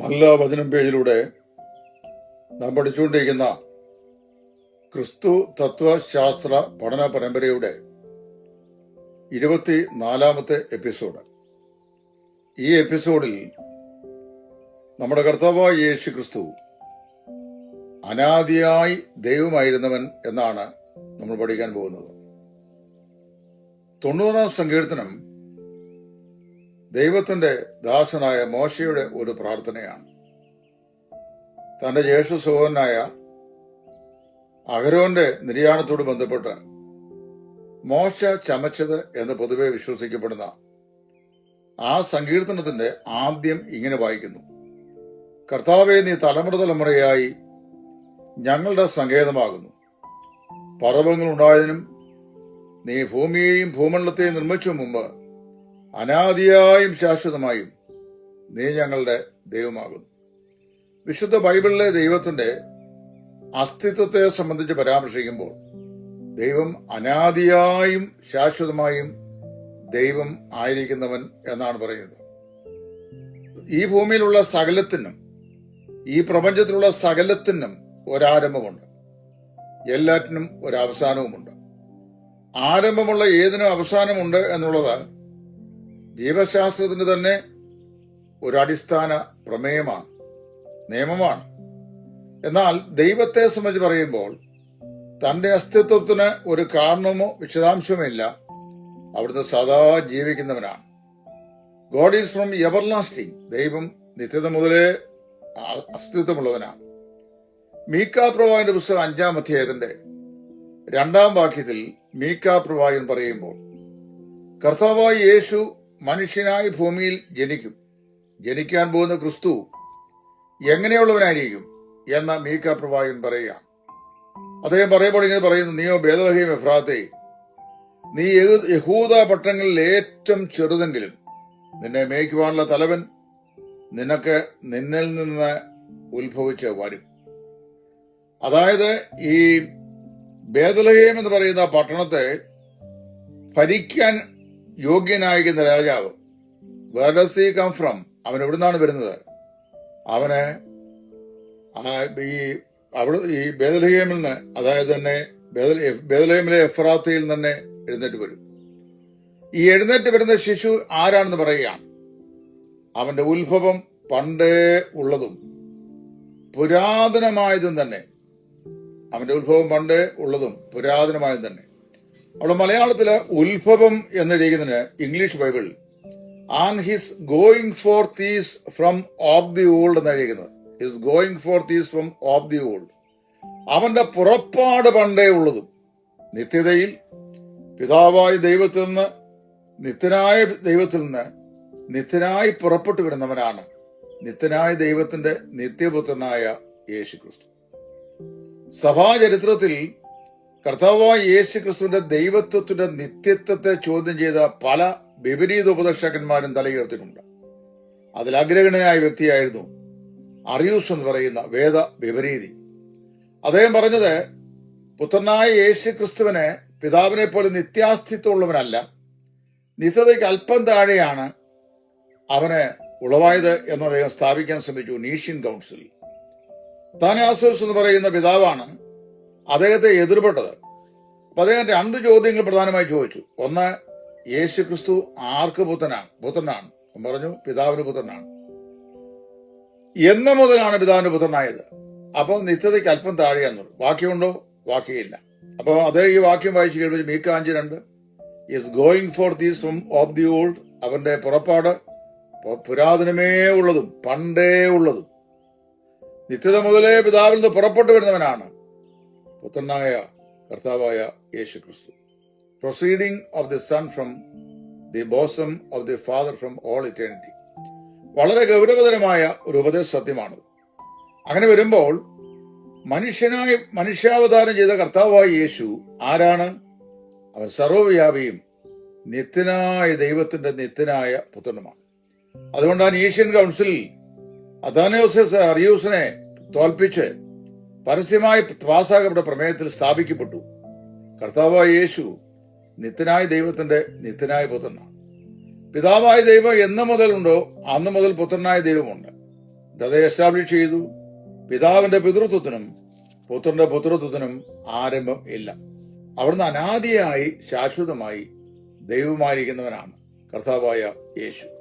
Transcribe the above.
നല്ല വചനം പേജിലൂടെ നാം പഠിച്ചുകൊണ്ടിരിക്കുന്ന ക്രിസ്തു തത്വശാസ്ത്ര പഠന പരമ്പരയുടെ 24-ാമത്തെ എപ്പിസോഡ്. ഈ എപ്പിസോഡിൽ നമ്മുടെ കർത്താവായ യേശു ക്രിസ്തു അനാദിയായി ദൈവമായിരുന്നവൻ എന്നാണ് നമ്മൾ പഠിക്കാൻ പോകുന്നത്. 90-ാം സങ്കീർത്തനം ദൈവത്തിന്റെ ദാസനായ മോശയുടെ ഒരു പ്രാർത്ഥനയാണ്. തന്റെ ജ്യേഷ്ഠ സഹോദരനായ അഹരോന്റെ നിര്യാണത്തോട് ബന്ധപ്പെട്ട് മോശ ചമച്ചത് എന്ന് പൊതുവെ വിശ്വസിക്കപ്പെടുന്ന ആ സങ്കീർത്തനത്തിന്റെ ആദ്യം ഇങ്ങനെ വായിക്കുന്നു: കർത്താവേ, നീ തലമുറ തലമുറയായി ഞങ്ങളുടെ സങ്കേതമാകുന്നു. പർവ്വതങ്ങൾ ഉണ്ടായതിനും നീ ഭൂമിയെയും ഭൂമണ്ഡലത്തെയും നിർമ്മിച്ചു മുമ്പ് അനാദിയായും ശാശ്വതമായും നീ ഞങ്ങളുടെ ദൈവമാകുന്നു. വിശുദ്ധ ബൈബിളിലെ ദൈവത്തിന്റെ അസ്തിത്വത്തെ സംബന്ധിച്ച് പരാമർശിക്കുമ്പോൾ ദൈവം അനാദിയായും ശാശ്വതമായും ദൈവം ആയിരിക്കുന്നവൻ എന്നാണ് പറയുന്നത്. ഈ ഭൂമിയിലുള്ള സകലത്തിനും ഈ പ്രപഞ്ചത്തിലുള്ള സകലത്തിനും ഒരാരംഭമുണ്ട്, എല്ലാറ്റിനും ഒരവസാനവുമുണ്ട്. ആരംഭമുള്ള ഏതിനും അവസാനമുണ്ട് എന്നുള്ളത് ജീവശാസ്ത്രത്തിന്റെ തന്നെ ഒരു അടിസ്ഥാന പ്രമേയമാണ്, നിയമമാണ്. എന്നാൽ ദൈവത്തെ സംബന്ധിച്ച് പറയുമ്പോൾ തന്റെ അസ്തിത്വത്തിന് ഒരു കാരണമോ വിശദാംശമോ ഇല്ല. അവിടുന്ന് സദാ ജീവിക്കുന്നവനാണ്. God is from everlasting. ദൈവം നിത്യത മുതലേ അസ്തിത്വമുള്ളവനാണ്. മീക്ക പ്രവാചകന്റെ പുസ്തകം 5-ാം അധ്യായത്തിന്റെ 2-ാം വാക്യത്തിൽ മീക്ക പ്രവാചകൻ പറയുമ്പോൾ കർത്താവായ യേശു മനുഷ്യനായി ഭൂമിയിൽ ജനിക്കും. ജനിക്കാൻ പോകുന്ന ക്രിസ്തു എങ്ങനെയുള്ളവനായിരിക്കും എന്ന മീക്ക പ്രവാചകൻ പറയുകയാണ്. അദ്ദേഹം പറയുമ്പോൾ ഇങ്ങനെ പറയുന്നു: നീയോ ബേത്ലഹേം എഫ്രാത്തേ, നീ യഹൂദ പട്ടണങ്ങളിൽ ഏറ്റവും ചെറുതെങ്കിലും നിന്നെ മേയ്ക്കുവാനുള്ള തലവൻ നിന്നിൽ നിന്ന് ഉത്ഭവിച്ച് വരും. അതായത് ഈ ബേത്ലഹേം എന്ന് പറയുന്ന പട്ടണത്തെ ഭരിക്കാൻ യോഗ്യനായിരിക്കുന്ന രാജാവ്, where does he come from, അവൻ എവിടുന്നാണ് വരുന്നത്? അവന് ഈ ബേത്ലഹേമിൽ നിന്ന്, അതായത് തന്നെ ബേത്ലഹേമിലെ എഫ്രാത്തയിൽ തന്നെ എഴുന്നേറ്റ് വരും. ഈ എഴുന്നേറ്റ് വരുന്ന ശിശു ആരാണെന്ന് പറയുകയാണ്. അവന്റെ ഉത്ഭവം പണ്ടേ ഉള്ളതും പുരാതനമായതും തന്നെ. അവന്റെ ഉത്ഭവം പണ്ടേ ഉള്ളതും പുരാതനമായതും തന്നെ. അവിടെ മലയാളത്തില് ഉത്ഭവം എന്നെഴുതിക്കുന്നതിന് English Bible and his going forth is from of the old എന്നായിരിക്കുന്നത്. His going forth is from of the old. അവന്റെ പുറപ്പാട് പണ്ടേ ഉള്ളതും നിത്യതയിൽ പിതാവായ ദൈവത്തിൽ നിന്ന് നിത്യനായ ദൈവത്തിൽ നിന്ന് നിത്യനായി പുറപ്പെട്ടു വിടുന്നവനാണ് നിത്യനായ ദൈവത്തിന്റെ നിത്യപുത്രനായ യേശു ക്രിസ്തു. സഭാചരിത്രത്തിൽ കർത്താവായ യേശു ക്രിസ്തുവിന്റെ ദൈവത്വത്തിന്റെ നിത്യത്വത്തെ ചോദ്യം ചെയ്ത പല വിപരീത ഉപദേശകന്മാരും തലയുയർത്തിയിട്ടുണ്ട്. അതിൽ അഗ്രഗണ്യനായ വ്യക്തിയായിരുന്നു അറിയൂസ് എന്ന് പറയുന്ന വേദ വിപരീതി. അദ്ദേഹം പറഞ്ഞത്, പുത്രനായ യേശു ക്രിസ്തുവിന് പിതാവിനെ പോലെ നിത്യാസ്തിത്വമുള്ളവനല്ല, നിത്യതയ്ക്ക് അല്പം താഴെയാണ് അവന് ഉളവായത് എന്ന് അദ്ദേഹം സ്ഥാപിക്കാൻ ശ്രമിച്ചു. നീഷ്യൻ കൗൺസിൽ താനാസോസ് എന്ന് പറയുന്ന പിതാവാണ് അദ്ദേഹത്തെ എതിർപ്പെട്ടത്. അപ്പൊ അദ്ദേഹം 2 ചോദ്യങ്ങൾ പ്രധാനമായി ചോദിച്ചു. ഒന്ന്, യേശു ക്രിസ്തു ആർക്ക് പുത്രനാണ്? പറഞ്ഞു, പിതാവിന് പുത്രനാണ്. എന്ന് മുതലാണ് പിതാവിന് പുത്രനായത്? അപ്പൊ നിത്യതയ്ക്ക് അല്പം താഴെയാണെന്നുള്ളൂ. വാക്യമുണ്ടോ? വാക്യമില്ല. അപ്പൊ അദ്ദേഹം ഈ വാക്യം വായിച്ചു കേൾപ്പിച്ചു. മീക്ക 5:2 is going for these from of the old. അവന്റെ പുറപ്പാട് പുരാതനമേ ഉള്ളതും പണ്ടേ ഉള്ളതും നിത്യത മുതലേ പിതാവിൽ നിന്ന് പുറപ്പെട്ടു വരുന്നവനാണ് പുത്രനായ കർത്താവായ യേശു ക്രിസ്തു. Proceeding of the son from the bosom of the father from all eternity. വളരെ ഗൗരവതരമായ ഒരു ഉപദേശ സത്യമാണത്. അങ്ങനെ വരുമ്പോൾ മനുഷ്യാവതാരം ചെയ്ത കർത്താവായ യേശു ആരാണ്? അവൻ സർവ്വവ്യാപിയും നിത്യനായ ദൈവത്തിന്റെ നിത്യനായ പുത്രനുമാണ്. അതുകൊണ്ടാണ് ഏഷ്യൻ കൗൺസിലിൽ അഥാനോസിസ് അറിയൂസിനെ തോൽപ്പിച്ച് പരസ്യമായി പാസാക്കപ്പെട്ട പ്രമേയത്തിൽ സ്ഥാപിക്കപ്പെട്ടു, കർത്താവായ യേശു നിത്യനായ ദൈവത്തിന്റെ നിത്യനായ പുത്രനാണ്. പിതാവായ ദൈവം എന്ന് മുതലുണ്ടോ അന്ന് മുതൽ പുത്രനായ ദൈവമുണ്ട്. അത് എസ്റ്റാബ്ലിഷ് ചെയ്തു. പിതാവിന്റെ പിതൃത്വത്തിനും പുത്രന്റെ പുത്രത്വത്തിനും ആരംഭം ഇല്ല. അവിടുന്ന് അനാദിയായി ശാശ്വതമായി ദൈവമായിരിക്കുന്നവനാണ് കർത്താവായ യേശു.